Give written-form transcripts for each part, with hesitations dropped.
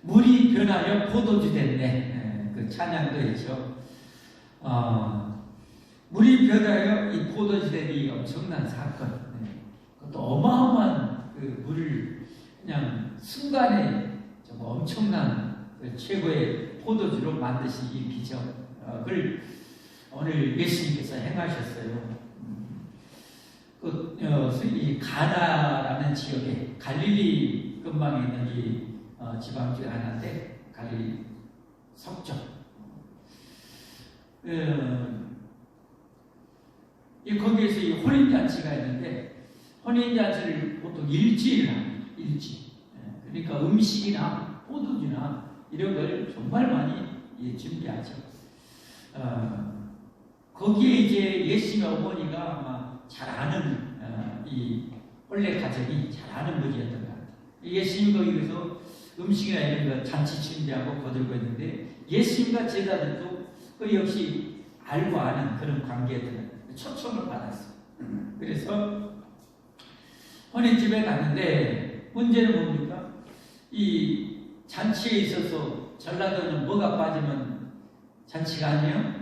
물이 변하여 포도주 됐네. 그 찬양도 있죠. 물이 변하여 이 포도주 된 이 엄청난 사건. 그것도 어마어마한 그 물을 그냥 순간에 좀 엄청난 그 최고의 포도주로 만드신 이 기적을 오늘 예수님께서 행하셨어요. 이 가나라는 지역에 갈릴리 근방에 있는 이 지방 중 하나인데 갈릴리 서쪽. 거기에서 이 혼인잔치가 있는데 혼인잔치를 보통 일주일 합니다. 일주일. 그러니까 음식이나 포도주나 이런 걸 정말 많이 준비하죠. 거기에 이제 예수님의 어머니가 아마 잘 아는 이 원래 가정이 잘 아는 분이었던 것 같아요. 예수님 거기서 음식이나 이런 거 잔치 준비하고 거들고 있는데 예수님과 제자들도 그 역시 알고 아는 그런 관계들 초청을 받았어요. 그래서 혼인집에 갔는데 문제는 뭡니까? 이 잔치에 있어서 전라도는 뭐가 빠지면 잔치가 아니에요?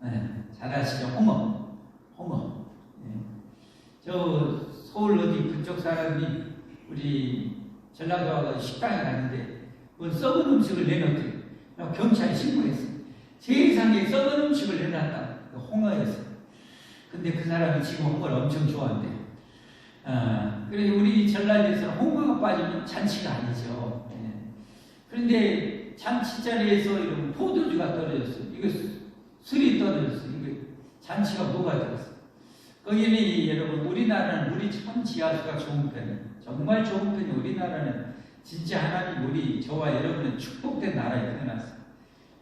네, 잘 아시죠? 홍어. 네. 저 서울 어디 그쪽 사람이 우리 전라도 와서 식당에 갔는데 그 썩은 음식을 내놓더래요. 경찰에 신고했어요. 세상에 썩은 음식을 내놨다. 홍어였어요. 근데 그 사람이 지금 홍어를 엄청 좋아한대요. 그래서 우리 전라도에서는 홍어가 빠지면 잔치가 아니죠. 네. 그런데 잔치 자리에서 이런 포도주가 떨어졌어요. 이거 술이 떨어졌어요. 이거 잔치가 뭐가 되었어요? 거기는 여러분 우리나라는 물이 참 지하수가 좋은 편이에요. 정말 좋은 편이에요. 우리나라는 진짜 하나님 우리 저와 여러분은 축복된 나라에 태어났어요.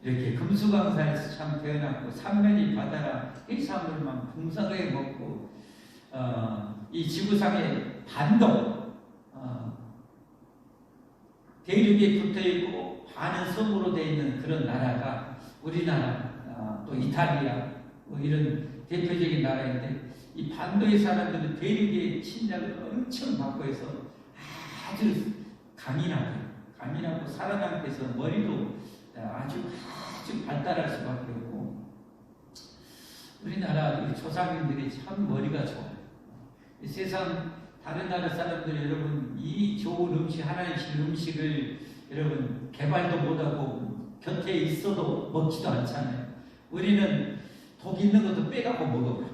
이렇게 금수강산에서 참 태어났고 삼면이 바다라 해산물만 풍성하게 먹고 이 지구상의 반도 대륙에 붙어있고 반은 섬으로 되어 있는 그런 나라가 우리나라 또 이탈리아 뭐 이런 대표적인 나라인데 이 반도의 사람들은 대륙의 침략을 엄청 받고 해서 아주 강인하고 살아남기 위해서 머리도 아주 발달할 수밖에 없고 우리나라 조상님들이 참 머리가 좋아요. 세상 다른 나라 사람들 여러분 이 좋은 음식 하나님 주신 음식을 여러분 개발도 못하고 곁에 있어도 먹지도 않잖아요. 우리는 독 있는 것도 빼갖고 먹어요.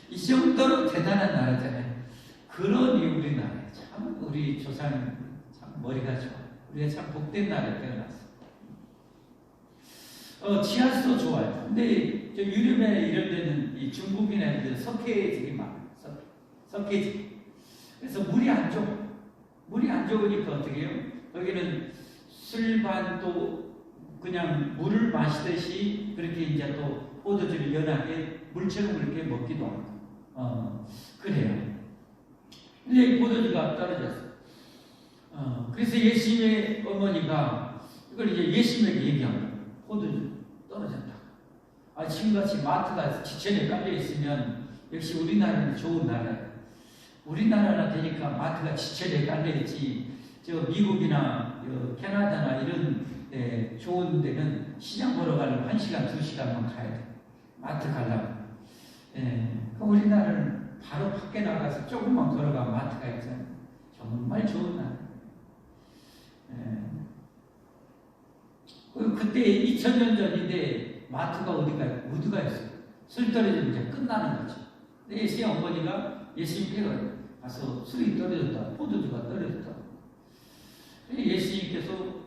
이 정도로 대단한 나라잖아요. 그러니 우리나라에 참 우리 조상님 참 머리가 좋아요. 우리가 참 복된 나라에 태어났어요. 지하수도 좋아요. 근데 저 유럽에 이런 데는 이 중국이나 이런 데 석회질이 많아요. 석회질. 그래서 물이 안 좋아. 물이 안 좋으니까 어떻게 해요? 여기는 술반도 그냥 물을 마시듯이 그렇게 이제 또 포도주를 연하게 물처럼 그렇게 먹기도 하고. 그래요. 근데 포도주가 떨어졌어요. 그래서 예수님의 어머니가 이걸 이제 예수님에게 얘기합니다. 포도주 떨어졌다. 지금같이 마트가 지천에 깔려있으면 역시 우리나라는 좋은 나라예요. 우리나라나 되니까 마트가 지천에 깔려있지 저 미국이나 캐나다나 이런 좋은 데는 시장 보러 가려면 1시간, 2시간만 가야 돼. 마트 가려면. 우리나라는 바로 밖에 나가서 조금만 걸어가면 마트가 있잖아요. 정말 좋은 나라. 그때 2000년 전인데 마트가 어디가 있어요? 술 떨어지면 이제 끝나는 거죠. 근데 예수님 어머니가 예수님께 가서 술이 떨어졌다, 포도주가 떨어졌다. 예수님께서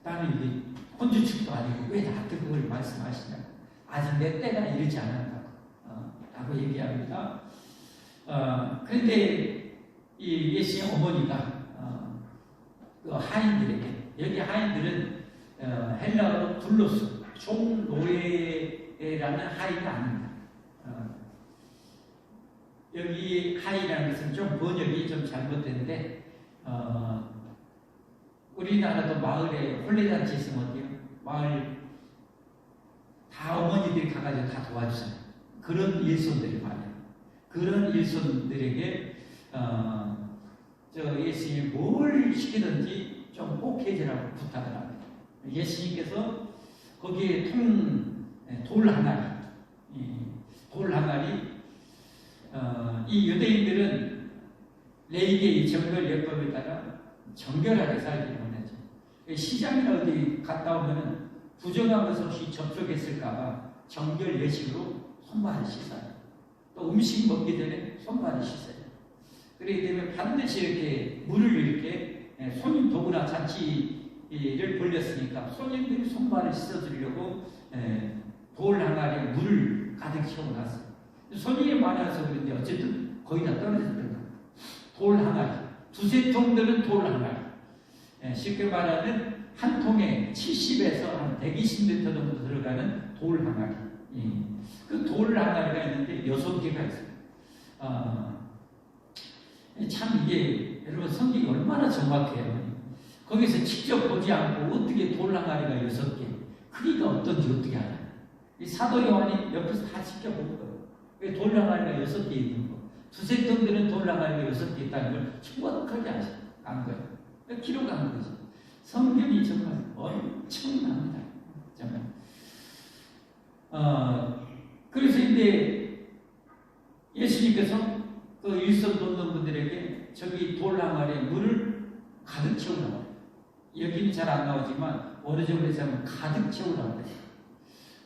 나는 이게 혼주축도 아니고 왜 나한테 그걸 말씀하시냐? 아직 내 때가 이르지 않았다고 라고 얘기합니다. 그런데 이 예수님 어머니가 그 하인들에게 여기 하인들은 헬라어로 둘로스 종노예라는 하인이 아닙니다. 여기 하인이라는 것은 좀 번역이 좀 잘못됐는데 우리나라도 마을에 혼례잔치 있으면 어때요? 마을 다 어머니들이 가가지고 다 도와주잖아요. 그런 일손들이 많아요. 그런 일손들에게 저 예수님이 뭘 시키든지 좀 꼭 해주라고 부탁을 합니다. 예수님께서 거기에 돌 항아리, 돌 항아리, 이 유대인들은 레위기의 정결 예법에 따라 정결하게 살기를 원하죠. 시장이나 어디 갔다 오면 부정한 것 없이 접촉했을까봐 정결 예식으로 손발을 씻어요. 또 음식 먹기 전에 손발을 씻어요. 그렇기 때문에 반드시 이렇게 물을 이렇게 손님 도구나 잔치를 벌렸으니까 손님들이 손발을 씻어주려고 돌 항아리에 물을 가득 채워놨어요. 손님이 많아서 그런데 어쨌든 거의 다 떨어졌던 거예요. 돌 항아리. 두세 통들은 돌 항아리. 쉽게 말하면 한 통에 70에서 한 120m 정도 들어가는 돌 항아리. 그 돌 항아리가 있는데 6개가 있어요. 참 이게 여러분 성경이 얼마나 정확해요. 거기서 직접 보지 않고 어떻게 돌 항아리가 6개, 크기가 어떤지 어떻게 알아요? 이 사도 요한이 옆에서 다 지켜본 거예요. 왜 돌 항아리가 6개 있는 거? 두세 통들은 돌 항아리가 6개 있다는 걸 정확하게 안 거예요. 기록한 거지. 성경이 정말 엄청납니다. 정말. 그래서 이제 예수님께서 그 일선 돕는 분들에게 저기 돌 항아리에 물을 가득 채우라고. 여기는 잘 안 나오지만 어느 정도에서 하면 가득 채우라고 해요.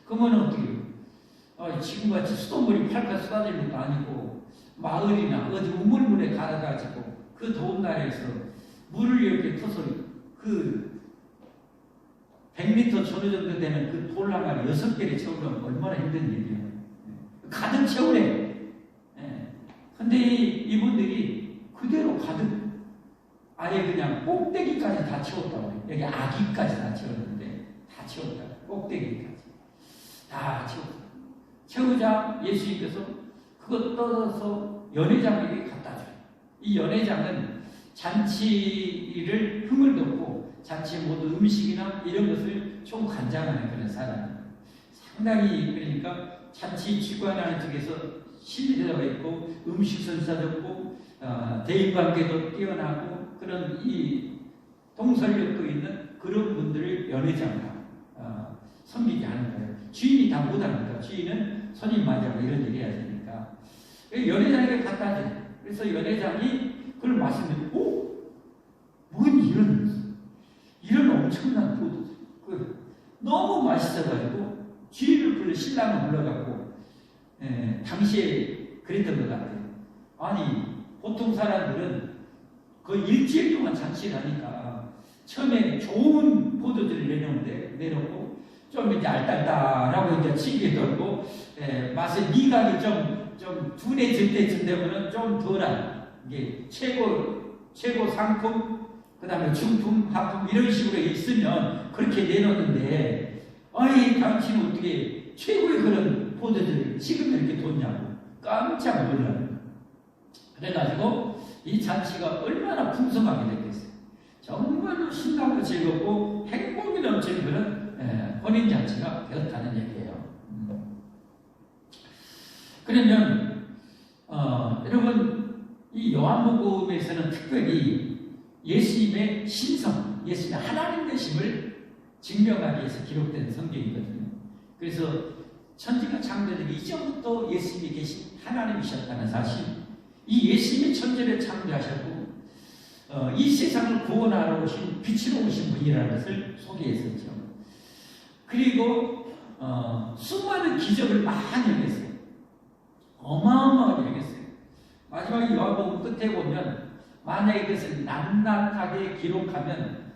그러면 어떻게 해요? 지금같이 수돗물이 팔팔 쏟아지는 것도 아니고 마을이나 어디 우물물에 가가지고 그 더운 날에서 물을 이렇게 터서 그 100m 전후 정도 되는 그 돌 항아리 6개를 채우려면 얼마나 힘든 일이에요. 가득 채우래. 근데 이분들이 그대로 가득 아예 그냥 꼭대기까지 다 채웠다고 해요. 여기 아기까지 다 채웠는데 다 채웠다. 꼭대기까지 다 채웠다. 채우자 예수님께서 그것 떠서 연회장에게 갖다 줘요. 이 연회장은 잔치를 흥을 돋고 잔치의 모든 음식이나 이런 것을 총관장하는 그런 사람이에요. 상당히 그러니까 잔치 주관하는 쪽에서 신뢰가 있고 음식 선사적고 대인관계도 뛰어나고 그런 이 동설력도 있는 그런 분들을 연회장으로 섬기게 하는 거예요. 주인이 다 못하니까 주인은 손님 맞이하고 이런 일 해야 되니까 연회장에게 갖다 줘요. 그래서 연회장이 그걸 마시면 뭔 이런 엄청난 포도 너무 맛있어가지고 주인을 불러 신랑을 불러갖고 당시에 그랬던 것 같아요. 아니 보통 사람들은 거의 일주일 동안 잔치를 하니까 처음에 좋은 포도주를 내놓고 좀 이제 알딸딸하고 이제 치게 돌고 맛의 미각이 좀 둔해질 때쯤 되면은 좀 덜한 이게 최고 상품 그 다음에 중품 하품 이런 식으로 있으면 그렇게 내놓는데 아니 당신은 어떻게 최고의 그런 포도주를 지금 이렇게 뒀냐고 깜짝 놀라요. 그래가지고 이 잔치가 얼마나 풍성하게 됐겠어요. 정말로 신나고 즐겁고 행복이 넘치는 그런 혼인잔치가 되었다는 얘기예요. 그러면 여러분 이 요한복음에서는 특별히 예수님의 신성, 예수님의 하나님 되심을 증명하기 위해서 기록된 성경이거든요. 그래서 천지가 창조되기 이전부터 예수님이 계신 하나님이셨다는 사실, 이 예수님이 천지를 창조하셨고 이 세상을 구원하러 오신 빛으로 오신 분이라는 것을 소개했었죠. 그리고 수많은 기적을 많이 행했어요. 어마어마하게 행했어요. 마지막 요한복음 끝에 보면 만약에 그것을 낱낱하게 기록하면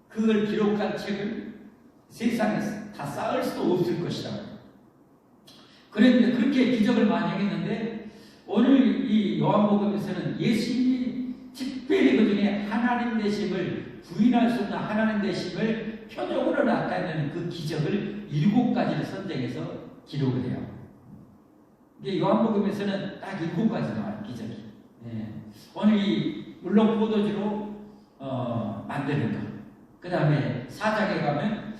그걸 기록한 책을 세상에서 다 쌓을 수도 없을 것이다. 그런데 그렇게 기적을 많이 했는데 오늘 이 요한복음에서는 예수님이 특별히 그 중에 하나님 되심을 부인할 수 없는 하나님 되심을 표적으로 나타내는 그 기적을 7가지를 선정해서 기록을 해요. 이게 요한복음에서는 딱 7가지 나와요. 기적이. 오늘 물론 포도주로 만드는 것. 그 다음에 사장에 가면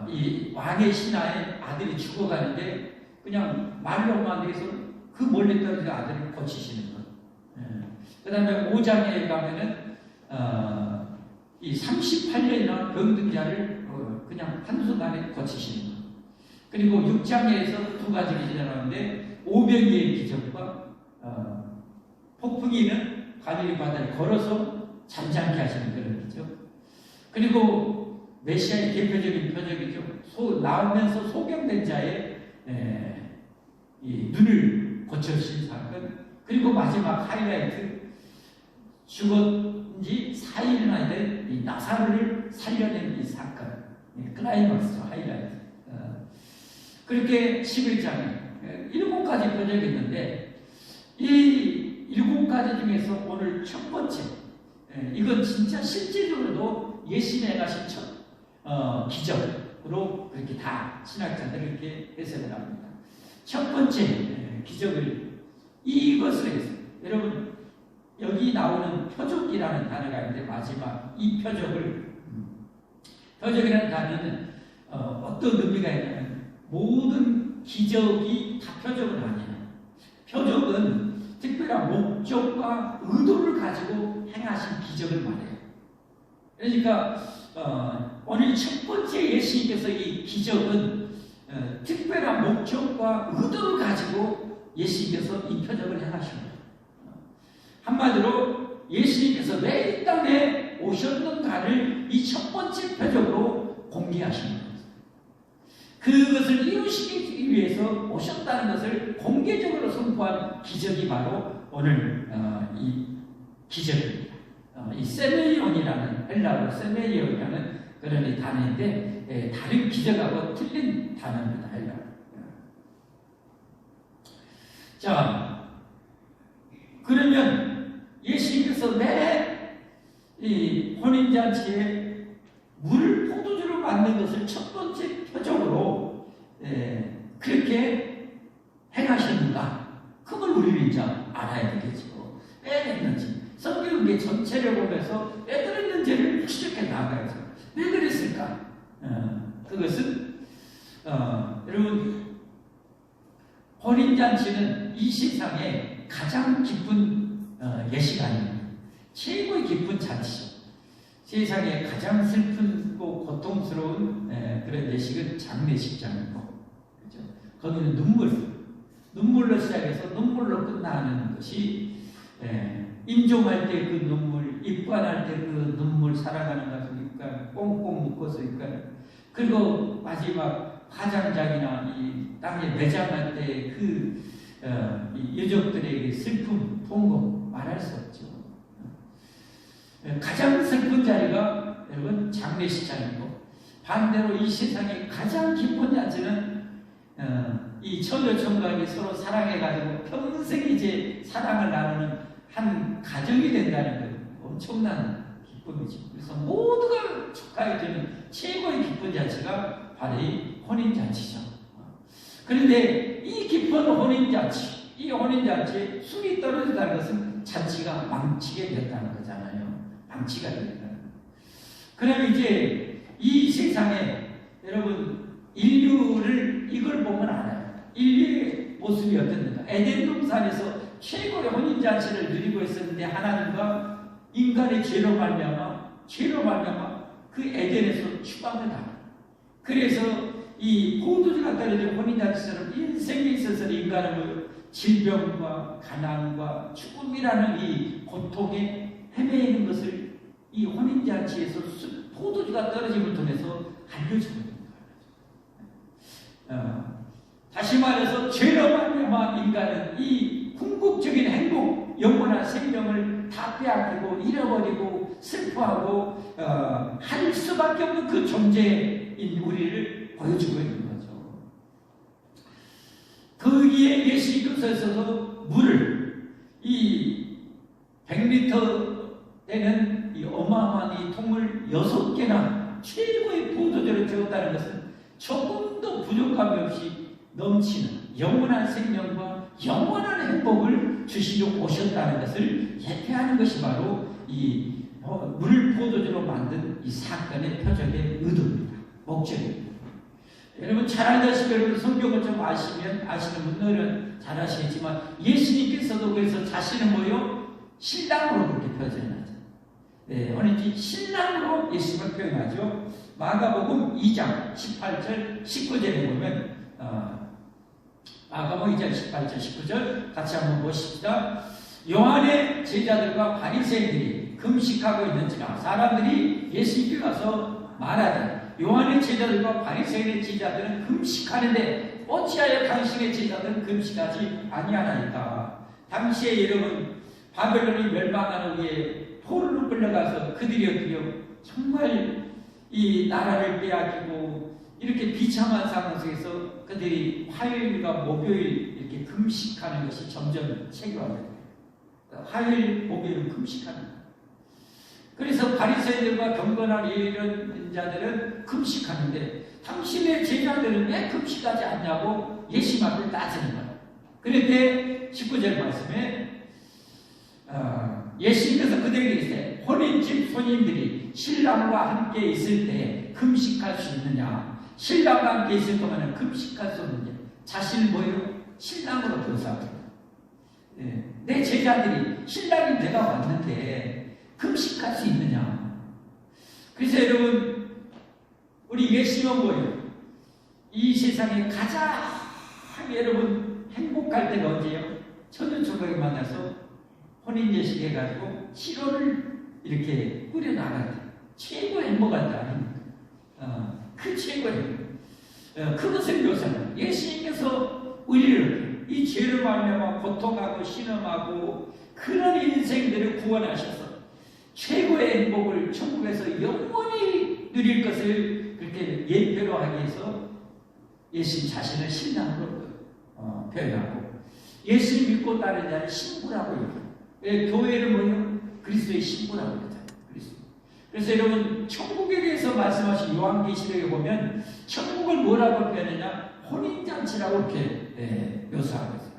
이 왕의 신하의 아들이 죽어가는데 그냥 말로만 해서 그 멀리 떨어진 아들을 고치시는 것. 그 다음에 5장에 가면은 이 38년이나 병든 자를 그냥 한순간에 고치시는 것. 그리고 6장에서 두 가지가 일어나는데 오병이의 기적과 폭풍이는 갈릴리 바다를 걸어서 잠잠케 하시는 그런 기적. 그리고 메시아의 대표적인 표적이죠. 나오면서 소경된 자의 이 눈을 고쳐주신 사건. 그리고 마지막 하이라이트, 죽은 지 4일이나 된 이 나사로를 살려낸 이 사건. 클라이막스죠, 하이라이트. 그렇게 11장에 7가지 표적이 있는데, 이 7가지 중에서 오늘 첫 번째, 이건 진짜 실질적으로도 예수님이 행하신 첫 기적으로 그렇게 다 신학자들이 이렇게 해석을 합니다. 첫 번째 기적을 이것을 해서, 여러분 여기 나오는 표적이라는 단어가 있는데, 마지막 이 표적이라는 단어는 어떤 의미가 있냐면, 모든 기적이 다 표적은 아니에요. 표적은 특별한 목적과 의도를 가지고 행하신 기적을 말해요. 그러니까 오늘 첫 번째 예수님께서 이 기적은 특별한 목적과 의도를 가지고 예수님께서 이 표적을 행하십니다. 한마디로 예수님께서 왜 이 땅에 오셨는가를 이 첫 번째 표적으로 공개하십니다. 그것을 이루시기 위해서 오셨다는 것을 공개적으로 선포한 기적이 바로 오늘 이 기적입니다. 이 세메리온이라는, 헬라어로 세메리온이라는 그런 단어인데, 다른 기적하고 틀린 단어입니다. 헬라어. 자, 그러면 예수님께서 왜 이 혼인잔치에 물을 포도주로 만든 것을 첫 번째 표적으로 그렇게 행하셨는가? 그걸 우리는 이제 알아야 되겠죠. 왜 그랬는지, 성경의 전체를 보면서 왜 그랬는지를 추적해 나가야죠. 왜 그랬을까? 그것은 여러분, 혼인잔치는 이 세상에 가장 기쁜 예식 아닙니다. 최고의 기쁜 잔치죠. 세상에 가장 슬프고 고통스러운 그런 예식은 장례식장이고, 그렇죠? 거기는 눈물로 시작해서 눈물로 끝나는 것이, 임종할 때 그 눈물, 입관할 때 그 눈물, 사랑하는 가족이니까 꽁꽁 묶어서 있까, 그리고 마지막 화장장이나 이 땅에 매장할 때 그 유족들에게 슬픔, 통곡 말할 수 없죠. 가장 슬픈 자리가 여러분 장례식장이고, 반대로 이 세상에 가장 기쁜 잔치는 이 처녀총각이 서로 사랑해가지고 평생 이제 사랑을 나누는 한 가정이 된다는 것, 엄청난 기쁨이죠. 그래서 모두가 축하해주는 최고의 기쁜 잔치가 바로 이 혼인잔치죠. 그런데 이 기쁜 혼인잔치, 이 혼인잔치에 술이 떨어진다는 것은 잔치가 망치게 됐다는 거잖아요. 망치가 된다는 거예요. 그럼 이제 이 세상에 여러분, 인류를 이걸 보면 알아요. 인류의 모습이 어땠는가? 에덴 동산에서 최고의 혼인잔치를 누리고 있었는데, 하나님과 인간의 죄로 말미암아 그 에덴에서 추방을 당해요. 그래서 이 포도주가 떨어진 혼인잔치처럼 인생에 있어서 인간은 질병과 가난과 죽음이라는 이 고통에 헤매이는 것을 이 혼인잔치에서 포도주가 떨어짐을 통해서 알려주고 있는 거예요. 다시 말해서 죄로 말미암아 인간은 이 궁극적인 행복, 영원한 생명을 다 빼앗기고 잃어버리고 슬퍼하고 할 수밖에 없는 그 존재인 우리를 보여주고 있는 거죠. 거기에 예수님께서도 물을 이 100리터 되는 이 어마어마한 이 통을 6개나 최고의 포도주를 채웠다는 것은 조금도 부족함이 없이 넘치는 영원한 생명과 영원한 행복을 주시려 오셨다는 것을 예표하는 것이 바로 이 물 포도주로 만든 이 사건의 표적의 의도입니다. 목적입니다. 여러분 잘 알다시피, 여러분 성경을 좀 아시는 분들은 잘 아시겠지만, 예수님께서도 그래서 자신을 신랑으로 그렇게 표현하죠. 혼인잔치 신랑으로 예수님을 표현하죠. 마가복음 2장 18절 19절에 보면 마가복음 2장 18절 19절 같이 한번 보십시다. 요한의 제자들과 바리새인들이 금식하고 있는지라 사람들이 예수님께 가서 말하되 요한의 제자들과 바리새인의 제자들은 금식하는데 어찌하여 당신의 제자들은 금식하지 아니하나이까. 당시에 여러분 바벨론이 멸망하는 후에 포로로 끌려가서 그들이 어떻게 정말 이 나라를 빼앗기고 이렇게 비참한 상황 속에서 그들이 화요일과 목요일 이렇게 금식하는 것이 점점 체계화됩니다. 화요일, 목요일은 금식하는 거예요. 그래서 바리새인들과 경건한 이런 자들은 금식하는데 당신의 제자들은 왜 금식하지 않냐고 예수님 앞을 따지는 거예요. 그런데 19절 말씀에 예수님께서 그들에게 이르시되 혼인집 손님들이 신랑과 함께 있을 때 금식할 수 있느냐? 신랑과 함께 있을 거면 금식할 수 없느냐? 자신을 뭐예요? 신랑으로 묘사합니다. 내 제자들이 신랑이 내가 왔는데 금식할 수 있느냐? 그래서 여러분 우리 예수님은 뭐예요? 이 세상에 가장 여러분 행복할 때가 언제예요? 천년초국에 만나서 혼인예식 해가지고 시로를 이렇게 꾸려나갈 때 최고 행복한 때 아닙니까? 그 최고예요. 그것을 묘사해요. 예수님께서 우리를 이 죄를 말미암아 고통하고 신음하고 그런 인생들을 구원하셔서 최고의 행복을 천국에서 영원히 누릴 것을 그렇게 예표로 하기 위해서 예수님 자신을 신랑으로 표현하고 예수님 믿고 따르는 자를 신부라고 얘기해요. 교회를 뭐예요? 그리스도의 신부라고 그러잖아요. 그래서 여러분 천국에 대해서 말씀하신 요한계시록에 보면 천국을 뭐라고 표현하냐? 혼인잔치라고 이렇게 묘사하고 있어요.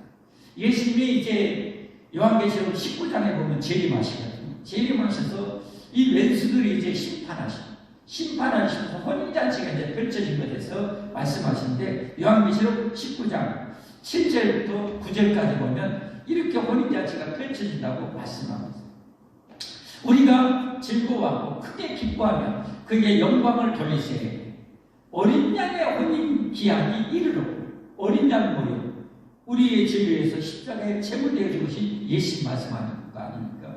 예수님이 이제 요한계시록 19장에 보면 재림하시거든요. 재림하셔서 이 왼수들이 이제 심판하시면서 혼인잔치가 이제 펼쳐진 것에서 말씀하시는데 요한계시록 19장 7절부터 9절까지 보면 이렇게 혼인잔치가 펼쳐진다고 말씀합니다. 우리가 즐거워하고 크게 기뻐하며 그에게 영광을 돌리세. 어린 양의 혼인 기한이 이르렀고 어린 양은 뭐예요? 우리의 죄를 위해서 십자가에 제물되어 죽으신 예수님 말씀하는 거 아닙니까?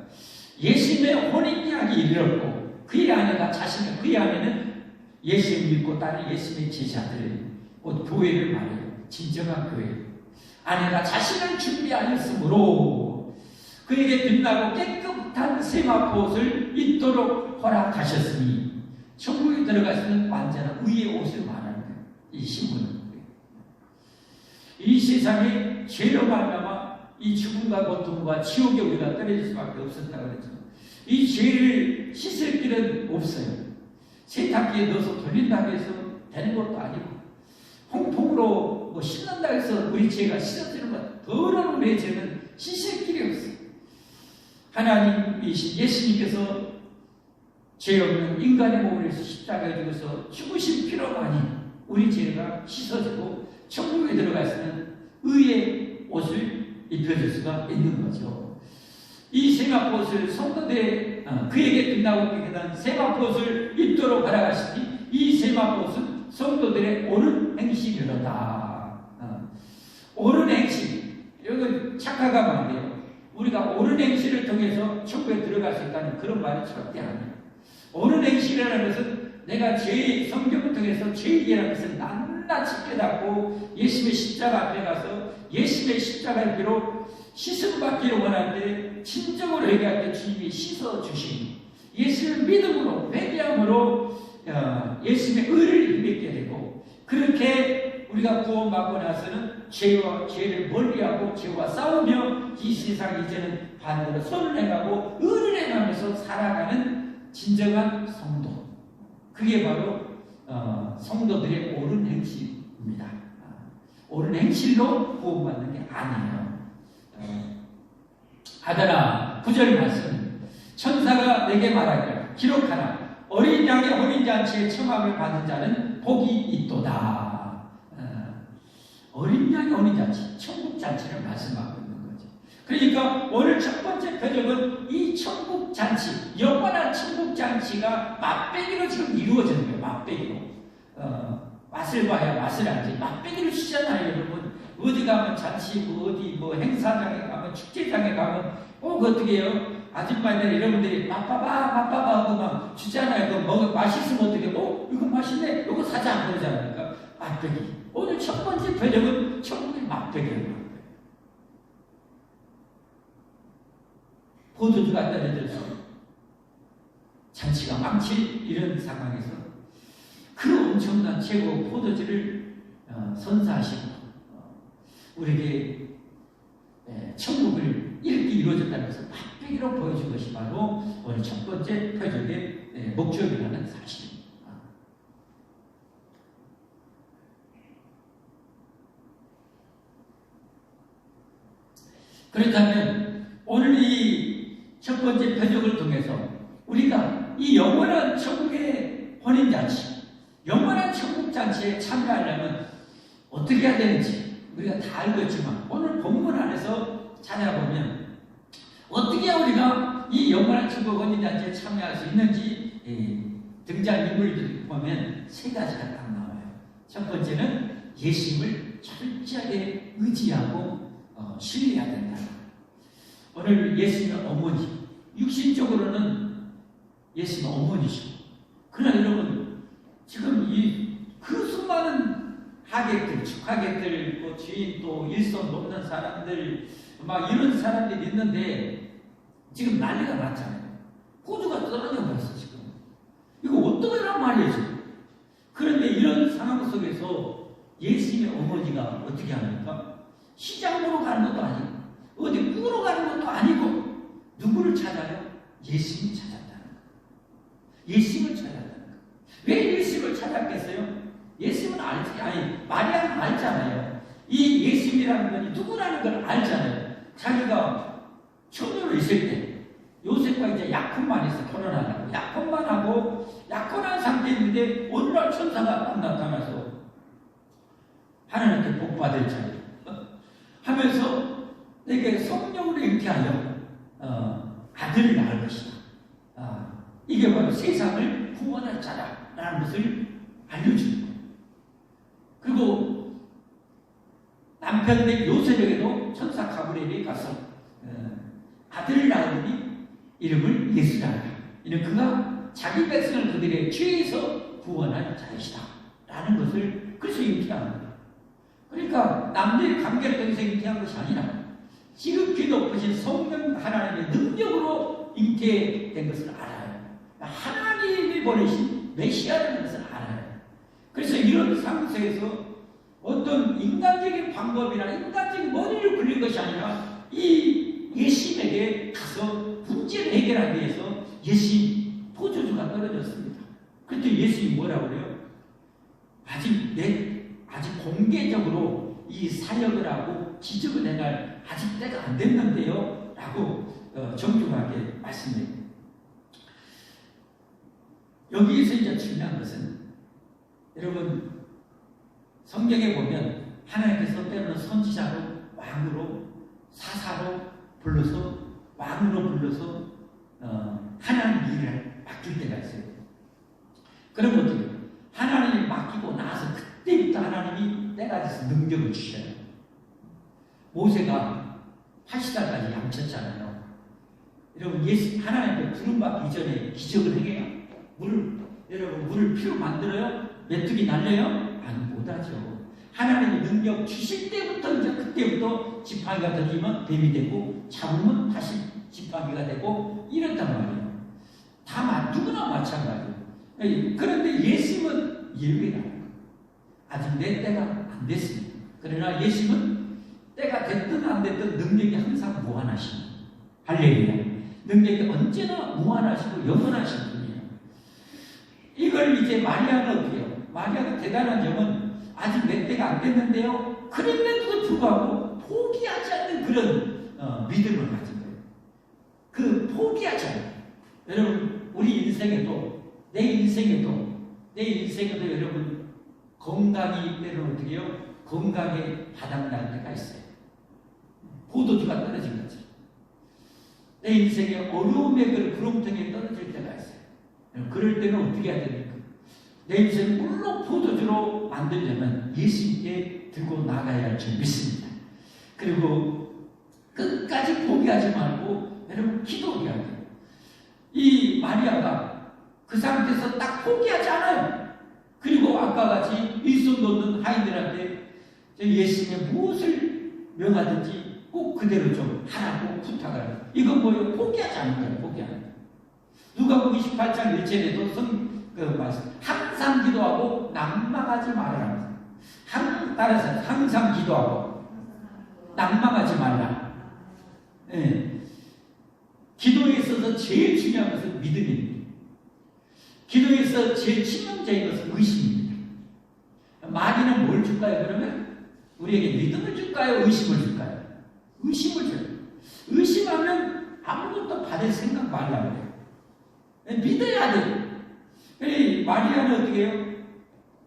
예수님의 혼인 기한이 이르렀고 그의 아내가 자신의 그의 아내는 예수님 믿고 따르는 예수님의 제자들 곧 교회를 말해요. 진정한 교회. 아내가 자신을 준비하였으므로 그에게 빛나고 깨끗한 세마포옷을 입도록 허락하셨으니 천국에 들어가시는 완전한 의의 옷을 말하는 거예요. 이 신부는 이 세상에 죄로 말미암아 이 죽음과 고통과 지옥에 우리가 떨어질 수밖에 없었다고 그랬죠. 이 죄를 씻을 길은 없어요. 세탁기에 넣어서 돌린다고 해서 되는 것도 아니고 홍통으로 뭐 씻는다고 해서 우리 죄가 씻어지는 것 더러운 우리의 죄는 씻을 길이 없어요. 하나님이신 예수님께서 죄 없는 인간의 몸을 위해서 십자가에 죽어서 죽으신 피로만이 우리 죄가 씻어지고 천국에 들어가서는 의의 옷을 입혀줄 수가 있는 거죠. 이 세마포옷을 성도들의 그에게 빛나고 깨끗한 세마포옷을 입도록 허락하시니 이 세마포옷은 성도들의 옳은 행실이로다. 옳은 행실. 이건 착각하면 안 돼요. 우리가 옳은 행실을 통해서 천국에 들어갈 수 있다는 그런 말이 절대 아니에요. 옳은 행실이라는 것은 내가 성경을 통해서 죄이라는 것을 낱낱이 깨닫고 예수님의 십자가 앞에 가서 예수님의 십자가의 피로 씻음받기를 원할 때 진정으로 회개할 때 주님이 씻어주시니 예수를 믿음으로 회개함으로 예수님의 의를 힘입게 되고 그렇게 우리가 구원받고 나서는 죄를 멀리하고 죄와 싸우며 이 세상 이제는 반대로 선을 행하고 의를 행하면서 살아가는 진정한 성도. 그게 바로 성도들의 옳은 행실입니다. 옳은 행실로 구원받는 게 아니에요. 아들아 9절 말씀 천사가 내게 말하기를 기록하라 어린 양의 혼인잔치에 청함을 받은 자는 복이 있도다. 어린 양의 혼인잔치 천국잔치를 말씀하고 있는 거죠. 그러니까 오늘 첫 번째 표적은 이 천국 잔치, 영원한 천국 잔치가 맛배기로 지금 이루어지는 거예요. 맛배기로. 맛을 봐야 맛을 알지. 맛배기로 주잖아요, 여러분. 어디 가면 잔치, 어디 행사장에 가면, 축제장에 가면 꼭 어떻게 해요? 아줌마들 여러분들이 맛봐봐 하고 막 주잖아요. 맛있으면 어떻게 이거 맛있네, 이거 사자 그러잖아요. 그러니까 맛배기. 오늘 첫 번째 표적은 천국의 맛배기예요. 포도주가 떨어져서 잔치가 망칠 이런 상황에서 그 엄청난 최고 포도주를 선사하시고 우리에게 천국을 이렇게 이루어졌다는 것을 맛배기로 보여준 것이 바로 오늘 첫 번째 표적의 목적이라는 사실입니다. 그렇다면 오늘 이 첫 번째 표적을 통해서 우리가 이 영원한 천국의 혼인잔치, 영원한 천국잔치에 참여하려면 어떻게 해야 되는지 우리가 다 알고 있지만 오늘 본문 안에서 찾아보면 어떻게 우리가 이 영원한 천국 혼인잔치에 참여할 수 있는지 등장인물들 보면 세 가지가 딱 나와요. 첫 번째는 예수님을 철저하게 의지하고 신뢰해야 된다. 오늘 예수님의 어머니, 육신적으로는 예수님의 어머니시고, 그러나 여러분, 지금 그 수많은 하객들, 축하객들, 주인 또 일손 돕는 사람들, 막 이런 사람들이 있는데, 지금 난리가 났잖아요. 포도가 떨어져 버렸어, 지금. 이거 어떡하란 말이에요, 지금. 그런데 이런 상황 속에서 예수님의 어머니가 어떻게 합니까? 시장 보러 가는 것도 아니고, 어디 꾸러 가는 것도 아니고 누구를 찾아요? 예수님을 찾았다는 거예요. 예수님을 찾았다는 거예요. 왜 예수님을 찾았겠어요? 예수님은 마리아는 알잖아요. 이 예수님이라는 분이 누구라는 걸 알잖아요. 자기가 처녀로 있을 때 요셉과 이제 약혼만 해서 결혼하려고 약혼만 하고 약혼한 상태인데 어느 날 천사가 딱 나타나서 하나님께 복 받을 자리 하면서 내게 성령으로 잉태하여 아들을 낳을 것이다. 이게 바로 세상을 구원할 자라라는 것을 알려주는 거예요. 그리고 남편된 요셉에게도 천사 가브리엘이 가서 아들을 낳으니 이름을 예수라. 이는 그가 자기 백성을 그들의 죄에서 구원할 자이시다. 라는 것을 그래서 잉태하는 거예요. 그러니까 남녀의 관계를 통해서 잉태한 것이 아니라 지극히 높으신 성령 하나님의 능력으로 잉태된 것을 알아요. 하나님이 보내신 메시아라는 것을 알아요. 그래서 이런 상태에서 어떤 인간적인 방법이나 인간적인 머리를 굴린 것이 아니라 이 예수님에게 가서 문제를 해결하기 위해서 예수님 포도주가 떨어졌습니다. 그때 예수님이 뭐라고 그래요? 아직 공개적으로 이 사역을 하고 기적을 행할 아직 때가 안 됐는데요 라고 정중하게 말씀드립니다. 여기에서 이제 중요한 것은 여러분 성경에 보면 하나님께서 때로는 선지자로 왕으로 사사로 불러서 왕으로 불러서 하나님 일을 맡길 때가 있어요. 그럼 어떻게 해요? 하나님이 맡기고 나서 그때부터 하나님이 때가 돼서 능력을 주셔요. 모세가 80살까지 양쳤잖아요. 여러분 하나님께 부름받기 이전에 기적을 행해요? 여러분 물을 피로 만들어요? 메뚜기 날려요? 아니 못하죠. 하나님이 능력 주실 때부터 이제 그때부터 지팡이가 던지면 뱀이 되고 잡으면 다시 지팡이가 되고 이랬단 말이에요. 누구나 마찬가지예요. 그런데 예수님은 예외가 아직 내 때가 안 됐습니다. 그러나 예수님은 때가 됐든 안 됐든 능력이 항상 무한하십니다. 할렐루야. 능력이 언제나 무한하시고 영원하신 분이에요. 이걸 이제 마리아가 어떻게 해요? 마리아가 대단한 점은 아직 내 때가 안 됐는데요. 그런데도 불구하고 포기하지 않는 그런 믿음을 가진 거예요. 그 포기하지 않아요. 여러분 우리 인생에도 내 인생에도 여러분 건강이 때로는 어떻게 해요? 건강에 바닥날 때가 있어요. 포도주가 떨어진 거죠. 내 인생의 어려움의 그 구렁텅이에 떨어질 때가 있어요. 그럴 때는 어떻게 해야 됩니까? 내 인생을 물로 포도주로 만들려면 예수님께 들고 나가야 할 줄 믿습니다. 그리고 끝까지 포기하지 말고 여러분 기도해야 돼요. 이 마리아가 그 상태에서 딱 포기하지 않아요. 그리고 아까 같이 일손 놓는 하인들한테 예수님의 무엇을 명하든지 꼭 그대로 좀 하라고 부탁을 해요. 이건 뭐예요? 포기하지 않는 거예요. 포기하는 거예요. 누가복음 28장 1절에도 항상 기도하고 낭망하지 말아라. 따라서 항상 기도하고 낭망하지 말라. 예. 기도에 있어서 제일 중요한 것은 믿음입니다. 기도에 있어서 제일 치명적인 것은 의심입니다. 마귀는 뭘 줄까요? 그러면 우리에게 믿음을 줄까요? 의심을 줄까요? 의심을 줘요. 의심하면 아무것도 받을 생각 말라고 해요. 믿어야 돼요. 마리아는 어떻게 해요?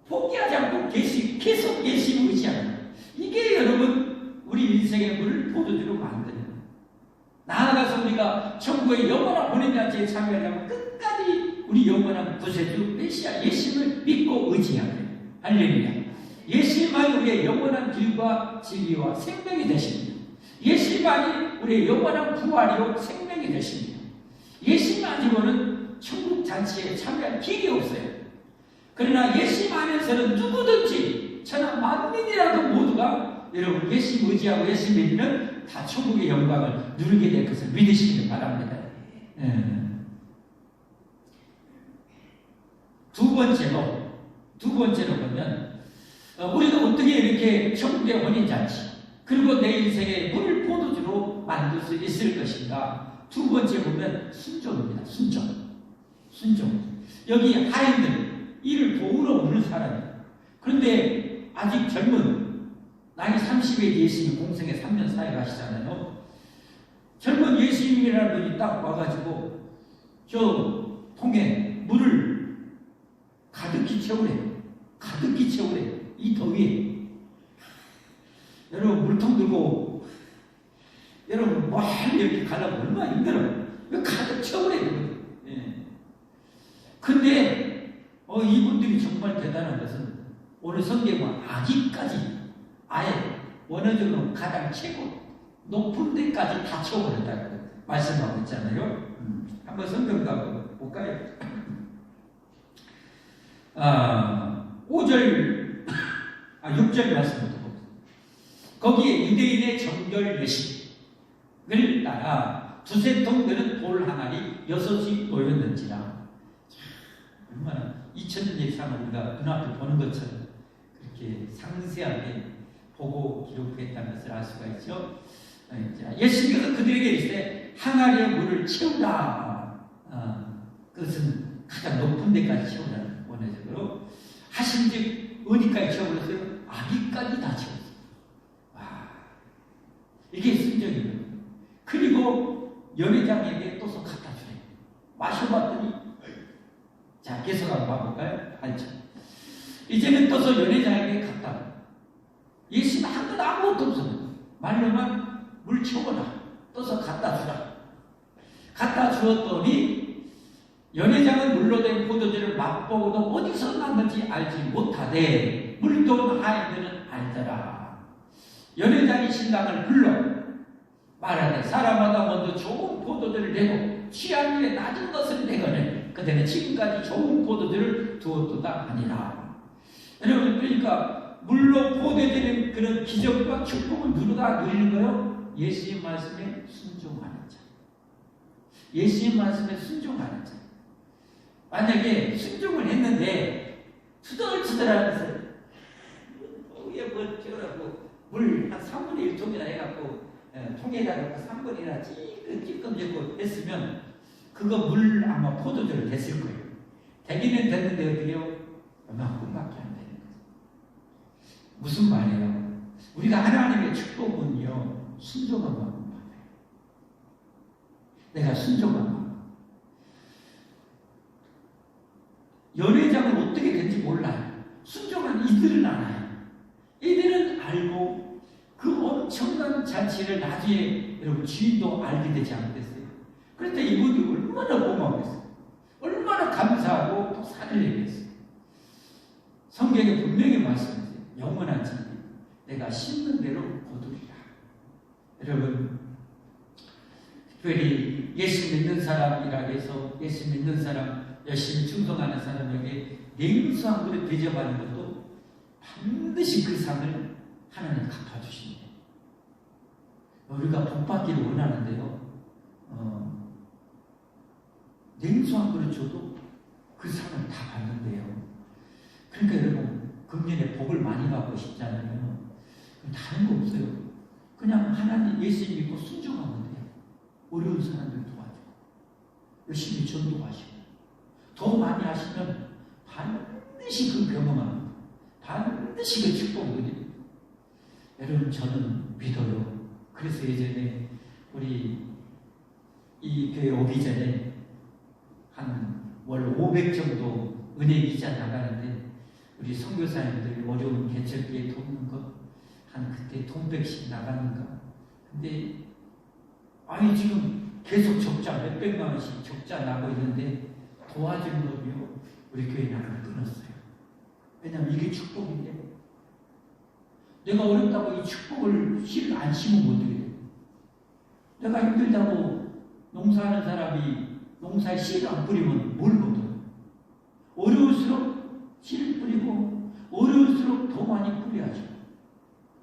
포기하지 않고 계속 예수님을 의지하는 거예요. 이게 여러분 우리 인생의 물을 포도주로 만드는 거예요. 나아가서 우리가 천국의 영원한 보냄잔치에 참여하려면 끝까지 우리 영원한 구세주 메시아 예수님을 믿고 의지해야 돼요. 할렐루야. 예수님만이 우리의 영원한 길과 진리와 생명이 되십니다. 예수님만이 우리의 영원한 부활이요 생명이 되십니다. 예수님 아니고는 천국 잔치에 참여할 길이 없어요. 그러나 예수님 안에서는 누구든지 천하 만민이라도 모두가 여러분 예수님 의지하고 예수님 믿으면 다 천국의 영광을 누리게 될 것을 믿으시길 바랍니다. 두 번째로 보면 우리가 어떻게 이렇게 천국의 혼인잔치 그리고 내 인생의 물을 포도주로 만들 수 있을 것인가. 두 번째 보면 순종입니다. 순종. 여기 하인들 이를 도우러 오는 사람이에요. 그런데 아직 젊은 나이 30에 예수님이 공생에 3년 사역을 하시잖아요. 젊은 예수님이라는 분이 딱 와가지고 저 통에 물을 가득히 채우래. 이 더위에. 여러분 물통 들고 여러분 멀리 이렇게 가려면 얼마나 힘들어요. 왜 가득 채우래. 근데 이분들이 정말 대단한 것은 오늘 성경은 아기까지 아예 원어적으로 가장 최고 높은 데까지 다 채워버렸다고 말씀하고 있잖아요. 한번 성경 가고 볼까요? 6절 말씀부터 봅니다. 거기에 유대인의 정결 예식을 따라 두세 통 되는 돌 항아리 6이 놓였는지라. 얼마나 2000년 역사를 우리가 눈앞에 보는 것처럼 그렇게 상세하게 보고 기록했다는 것을 알 수가 있죠. 예수님께서 그들에게 이르시되 항아리에 물을 채우라. 그것은 가장 높은 데까지 채우라는 원어적으로 하신즉 어디까지 채워버렸어요? 아기까지 다 채웠어요. 와, 이게 순종이에요. 그리고 연회장에게 또서 갖다 주래요. 마셔봤더니 자, 계속 한번 봐볼까요? 8절. 이제는 떠서 연회장에게 갖다 줘. 예수님 한 건 아무것도 없어요. 말로만 물 채워라. 떠서 갖다 주라. 갖다 주었더니 연회장은 물로 된 포도주를 맛보고도 어디서 났는지 알지 못하되 물도 하인들은 알더라. 연회장이 신랑을 불러 말하되 사람마다 먼저 좋은 포도주를 내고 취한 후에 낮은 것을 내거늘 그대는 지금까지 좋은 포도주를 두었도다 아니라. 여러분 그러니까 물로 포도되는 그런 기적과 축복을 누가 누리는 거예요? 예수님 말씀에 순종하는 자. 예수님 말씀에 순종하는 자. 만약에 순종을 했는데 투덜투덜하면서 위에 뭐 저라고 물 한 3분의 1 통이나 해갖고 통에다가 3분이나 찔끔 넣고 했으면 그거 물 아마 포도주를 됐을 거예요. 되기는 됐는데 어떻게요? 얼마큼밖에 안 되는 거예요. 무슨 말이에요? 우리가 하나님의 축복은요 순종한 만큼 받아요. 내가 순종한 만큼. 연회장은 어떻게 된지 몰라요. 순종한 이들은 알아요. 이들은 알고 그 엄청난 잔치를 나중에 여러분 주인도 알게 되지 않겠어요? 그런데 이분이 얼마나 고마웠어요. 얼마나 감사하고 또 살을 내겠어요. 성경에 분명히 말씀하세요. 영원한 진리, 내가 심는 대로 거두리라. 여러분, 특별히 예수 믿는 사람이라 해서 예수 믿는 사람, 열심히 충성하는 사람에게 냉수한 그릇 대접하는 것도 반드시 그 상을 하나님 갚아주십니다. 우리가 복받기를 원하는데요, 냉수한 그릇 줘도 그 상을 다 받는데요. 그러니까 여러분, 금년에 복을 많이 받고 싶잖아요. 다른 거 없어요. 그냥 하나님 예수 믿고 순종하면 돼요. 어려운 사람들 도와주고 열심히 전도하시고 더 많이 하시면 반드시 그 경험합니다. 반드시 그 축복을. 여러분, 저는 믿어요. 그래서 예전에 우리 이 교회 오기 전에 한 월 500 정도 은혜 기자 나가는데 우리 선교사님들 어려운 개척기에 돕는 것 한 그때 돈 100씩 나가는가. 근데 아니 지금 계속 적자 몇백만 원씩 적자 나고 있는데 도와주는 것이요 우리 교회 나를 끊었어요. 왜냐면 이게 축복인데 내가 어렵다고 이 축복을 실 안 심으면 어떻게 돼? 내가 힘들다고 농사하는 사람이 농사에 씨를 안 뿌리면 뭘 얻어요? 어려울수록 씨를 뿌리고 어려울수록 더 많이 뿌려야죠.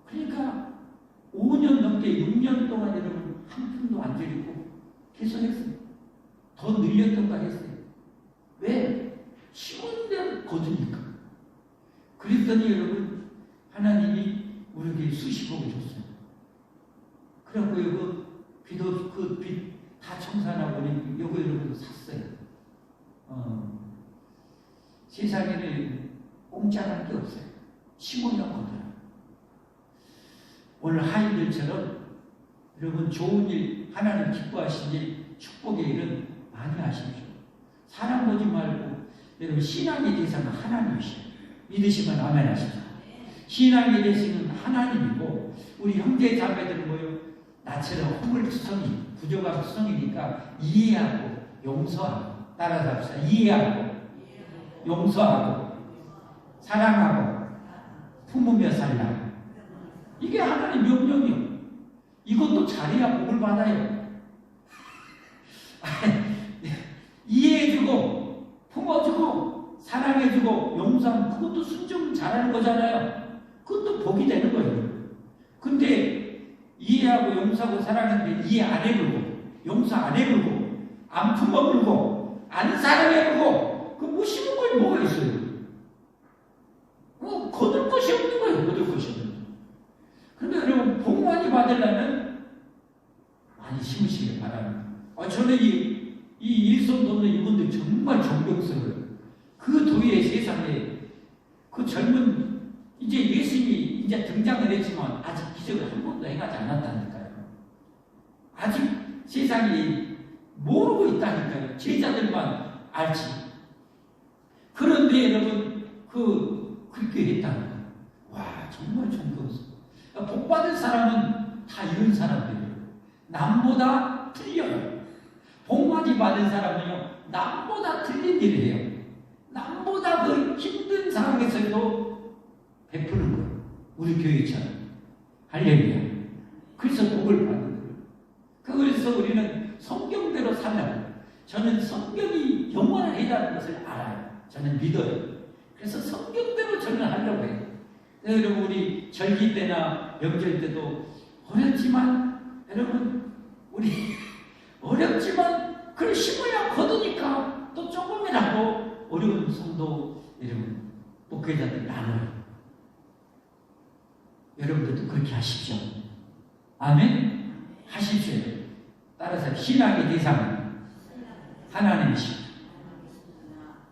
그러니까 5년 넘게 6년 동안 여러분 한 푼도 안 드리고 계속 했어요. 더 늘렸던가 했어요. 왜? 심은 대로 거두니까. 그랬더니 여러분 하나님이 우리에게 수십억을 줬어요. 그래갖고 이거 빚 다 청산하고 이거 여러분 샀어요. 세상에는 공짜라는 게 없어요. 심으면 거둬요. 오늘 하인들처럼 여러분 좋은 일, 하나님 기뻐하신 일, 축복의 일은 많이 하십시오. 사람 보지 말고 여러분 신앙의 대상은 하나님이시죠. 믿으시면 아멘 하십시오. 신앙의 대상은 하나님이고 우리 형제 자매들은 뭐요? 나처럼 허물투성이, 부족한 투성이니까 이해하고 용서하고 따라서 합시다. 이해하고 용서하고 사랑하고 품으며 살라. 이게 하나님 명령이요. 이것도 잘해야 복을 받아요. 이해해주고 품어주고 사랑해주고 용서하면 그것도 순종 잘하는 거잖아요. 그것도 복이 되는 거예요. 근데 이해하고 용서하고 사랑하는데 이해 안 해주고 용서 안 해주고 안 품어주고 안 사랑해주고 그 무심한 걸 뭐가 있어요? 거둘 것이 없는 거예요. 거둘 것이 없는 거예요. 그런데 여러분 복 많이 받으려면 많이 심으시길 바랍니다. 저는 이 일손 돕는 이분들 정말 존경스러워요. 그 도의 세상에 그 젊은 이제 예수님이 이제 등장을 했지만 아직 기적을 한 번도 행하지 않았다니까요. 아직 세상이 모르고 있다니까요. 제자들만 알지. 그런데 여러분 그렇게 했다는 거예요. 와 정말 존경스러워요. 복 받은 사람은 다 이런 사람들이에요. 남보다 틀려요. 복 많이 받은 사람은요, 남보다 틀린 일을 해요. 남보다 그 힘든 상황에서도 베푸는 거예요. 우리 교회처럼. 할렐루야. 그래서 복을 받는 거예요. 그래서 우리는 성경대로 살라고. 저는 성경이 영원한 해라는 것을 알아요. 저는 믿어요. 그래서 성경대로 저는 하려고 해요. 여러분 우리 절기 때나 명절 때도 어렵지만 여러분 우리 어렵지만 그걸 심어야 거두니까 또 조금이라도 어려운 성도 여러분 목회자들 나눠요. 여러분들도 그렇게 하십시오. 아멘? 하십시오. 따라서 신앙의 대상은 하나님이십니다.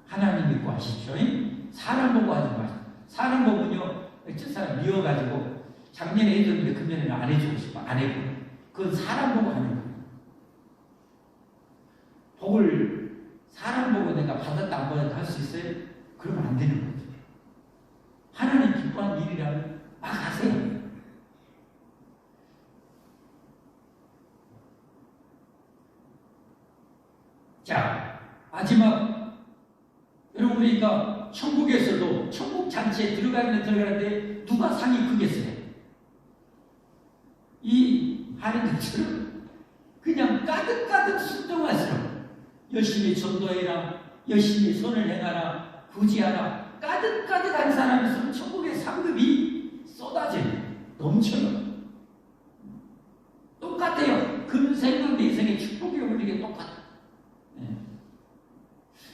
하나님 믿고 하십시오. 사람 보고 하지 마세요. 사람 보면요 저 사람 미워가지고 작년에 해줬는데 금년에는 안 해주고 싶어. 안 해줘. 그건 사람 보고 하는 거예요. 복을 사람 보고 내가 받았다 안 받았다 할 수 있어요? 그러면 안 되는 거죠. 하나님 기뻐하는 일이라면 막 하세요. 그러니까 천국에서도 천국 잔치에 들어가는데 누가 상이 크겠어요? 이 하나님처럼 그냥 가득가득 순종하시라. 열심히 전도해라, 열심히 선을 행하라, 구제하라. 가득가득한 사람이 있으면 천국의 상급이 쏟아져요. 넘쳐요. 똑같아요. 금생과 내생의 축복이 오는 게 똑같아요.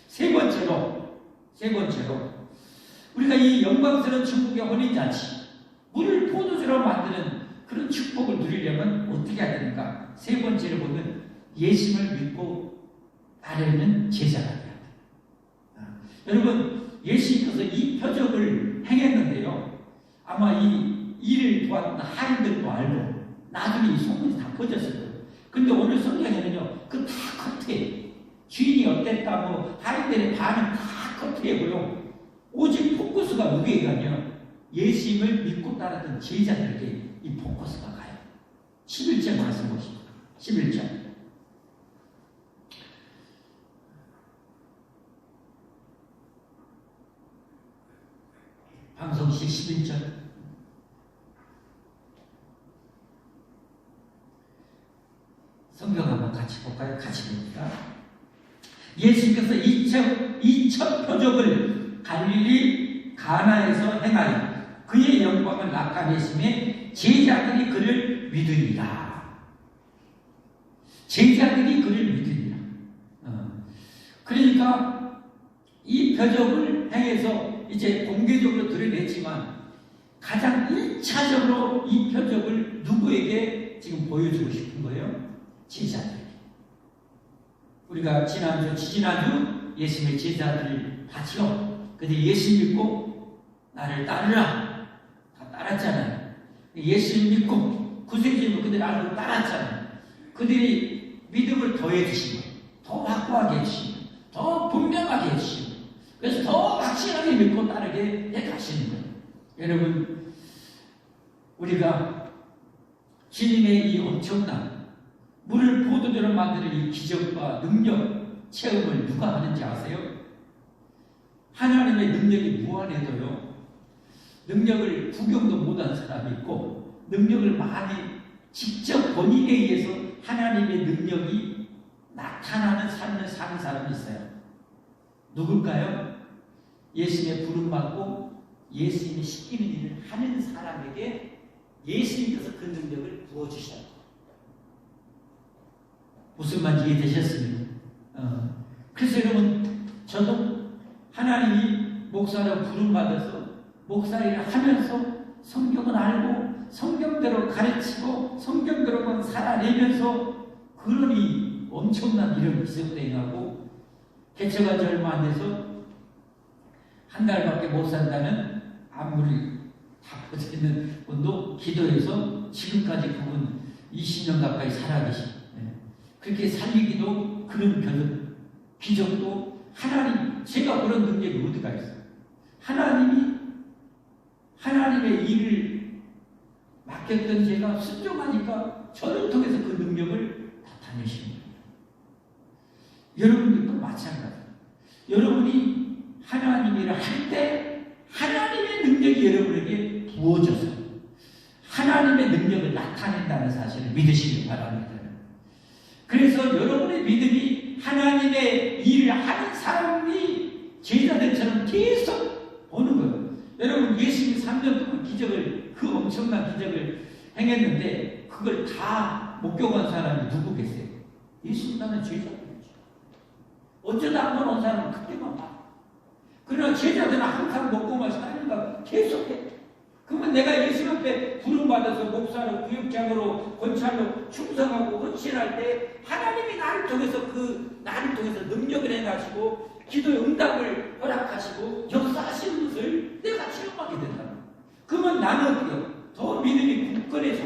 세 번째로 우리가 이 영광스러운 천국의 혼인잔치, 물을 포도주로 만드는 그런 축복을 누리려면 어떻게 해야 되는가? 세 번째로 보면 예수님을 믿고 따르는 제자가 돼야 돼요. 여러분, 예수님께서 이 표적을 행했는데요, 아마 이 일을 도왔던 하인들도 알고 나중에 이 소문이 다 퍼졌을 거예요. 근데 오늘 성경에는요, 그 다 커트해. 주인이 어땠다, 뭐 하인들의 반응 다 커트해고요. 오직 포커스가 누구에게 가냐? 예수님을 믿고 따랐던 제자들에게 이 포커스가 가요. 11절 말씀 보십시오. 11절. 방송시 11절. 성경 한번 같이 볼까요? 같이 봅니다. 예수님께서 이첫 표적을 갈릴리 가나에서 행하여 그의 영광을 나타내심에 제자들이 그를 믿으리라. 제자들이 그를 믿으리라. 그러니까 이 표적을 행해서 이제 공개적으로 드러냈지만 가장 1차적으로 이 표적을 누구에게 지금 보여주고 싶은 거예요? 제자들. 우리가 지지난주 예수님의 제자들 봤죠? 근데 예수 믿고 나를 따르라. 다 따랐잖아요. 예수 믿고 구세주님을 그들 알고 따랐잖아요. 그들이 믿음을 더해 주시고, 더 확고하게 해주시고, 더 분명하게 해주시고, 그래서 더 확실하게 믿고 따르게 해 가시는 거예요. 여러분, 우리가 주님의 이 엄청난 물을 포도주로 만드는 이 기적과 능력 체험을 누가 하는지 아세요? 하나님의 능력이 무한해도요, 능력을 구경도 못한 사람이 있고, 능력을 많이 직접 본인에 의해서 하나님의 능력이 나타나는 삶을 사는 사람이 있어요. 누굴까요? 예수님의 부름받고 예수님이 시키는 일을 하는 사람에게 예수님께서 그 능력을 부어주셔요. 무슨 말인지 이해되셨습니까? 그래서 여러분, 저도 하나님이 목사로 부름받아서 목사 일을 하면서 성경을 알고 성경대로 가르치고 성경대로만 살아내면서 그러니 엄청난 이런 기적도 행하고, 개척한 지 얼마 안 돼서 한 달밖에 못 산다는 안물이 다 퍼져 있는 분도 기도해서 지금까지 그분 20년 가까이 살아계시고, 그렇게 살리기도 그런 기적도 하나님, 제가 그런 능력이 어디가 있어요? 하나님의 일을 맡겼던 제가 순종하니까 저를 통해서 그 능력을 나타내시는 거예요. 여러분들도 마찬가지예요. 여러분이 하나님 일을 할 때 하나님의 능력이 여러분에게 부어져서 하나님의 능력을 나타낸다는 사실을 믿으시기 바랍니다. 그래서 여러분의 믿음이 하나님의 일을 하는 사람이 제자들처럼 계속 오는 거예요. 여러분, 예수님이 3년 동안 그 엄청난 기적을 행했는데 그걸 다 목격한 사람이 누구 계세요? 예수님 따는 제자들이죠. 어쩌다 한 번 온 사람은 그때만 봐. 그러나 제자들은 항상 먹고 마시고 하니까 계속해. 그러면 내가 예수 앞에 부름받아서 목사로, 구역장으로, 권찰로 충성하고 헌신할 때 하나님이 나를 통해서 능력을 해가지고 기도의 응답을 허락하시고 역사하시는 것을 내가 체험하게 된다. 그러면 나는 어때요? 더 믿음이 굳건해져,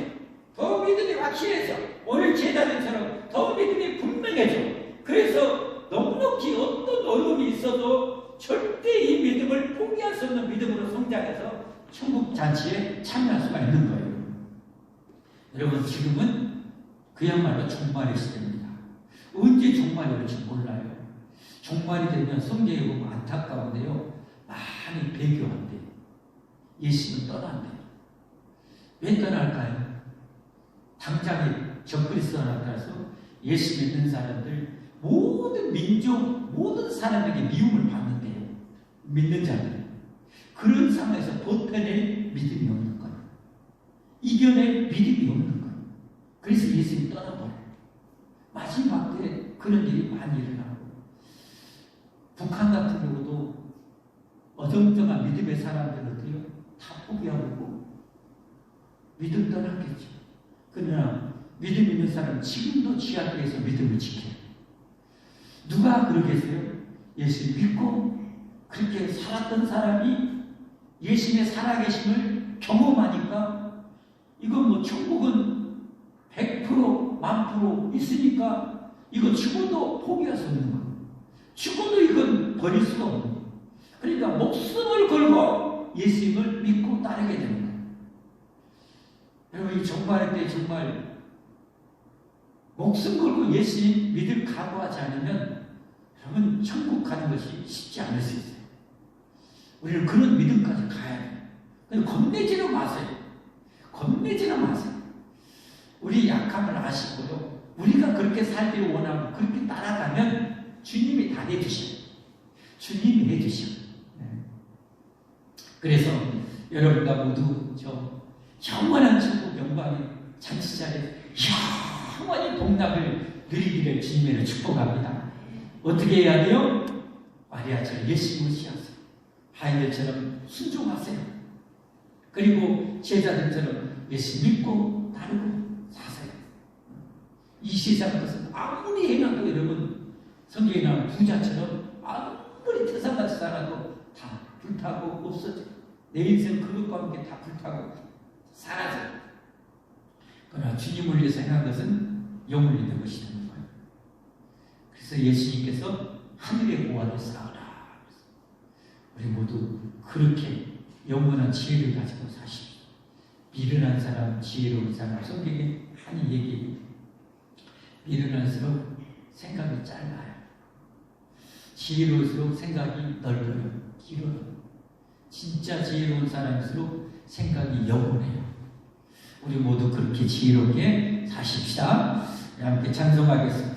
더 믿음이 확실해져, 오늘 제자들처럼 더 믿음이 분명해져. 그래서 넉넉히 어떤 어려움이 있어도 절대 이 믿음을 포기할 수 없는 믿음으로 성장해서 천국 잔치에 참여할 수가 있는 거예요. 여러분, 지금은 그야말로 종말의 시대입니다. 언제 종말이 올지 몰라요. 종말이 되면 성경에 보면 안타까운데요. 많이 배교한대요. 예수님을 떠난대요. 왜 떠날까요? 당장에 적그리스도 나타나서 예수 믿는 사람들, 모든 민족, 모든 사람에게 미움을 받는데요. 믿는 자들. 그런 상황에서 버텨낼 믿음이 없는 거예요. 이겨낼 믿음이 없는 거예요. 그래서 예수님이 떠나버려요. 마지막 때 그런 일이 많이 일어나고, 북한 같은 경우도 어정쩡한 믿음의 사람들을요 다 포기하고 믿음 떠났겠죠. 그러나 믿음 있는 사람은 지금도 지하교에서 믿음을 지켜요. 누가 그러겠어요? 예수 믿고 그렇게 살았던 사람이 예수님의 살아계심을 경험하니까 이건 뭐 천국은 100% 1000% 있으니까 이거 죽어도 포기할 수 없는 거예요. 죽어도 이건 버릴 수가 없는 거예요. 그러니까 목숨을 걸고 예수님을 믿고 따르게 되는 거예요. 여러분, 이 종말의 때 정말 목숨 걸고 예수님 믿을 각오하지 않으면 여러분 천국 가는 것이 쉽지 않을 수 있어요. 우리는 그런 믿음까지 가야 돼요. 근데 겁내지는 마세요. 겁내지는 마세요. 우리 약함을 아시고요. 우리가 그렇게 살기를 원하고 그렇게 따라가면 주님이 다 해주셔요. 주님이 해주셔요. 그래서 여러분과 모두 저 영원한 천국 영광의 잔치자리에 영원히 복락을 누리기를 주님으로 축복합니다. 어떻게 해야 돼요? 마리아처럼 예수님을 시하세요. 하인들처럼 순종하세요. 그리고 제자들처럼 예수 믿고 따르고 사세요. 이 세상 것은 아무리 행하고 여러분 성경에 나온 부자처럼 아무리 태산같이 살아도 다 불타고 없어져. 내 인생 그것과 함께 다 불타고 사라져. 그러나 주님을 위해서 행한 것은 영을 잃는 것이 되는 거예요. 그래서 예수님께서 하늘의 고아를 쌓으라. 우리 모두 그렇게 영원한 지혜를 가지고 사십시오. 미련한 사람, 지혜로운 사람, 성경에 많이 얘기해요. 미련할수록 생각이 짧아요. 지혜로울수록 생각이 넓어요. 길어요. 진짜 지혜로운 사람일수록 생각이 영원해요. 우리 모두 그렇게 지혜롭게 사십시다. 함께 찬송하겠습니다.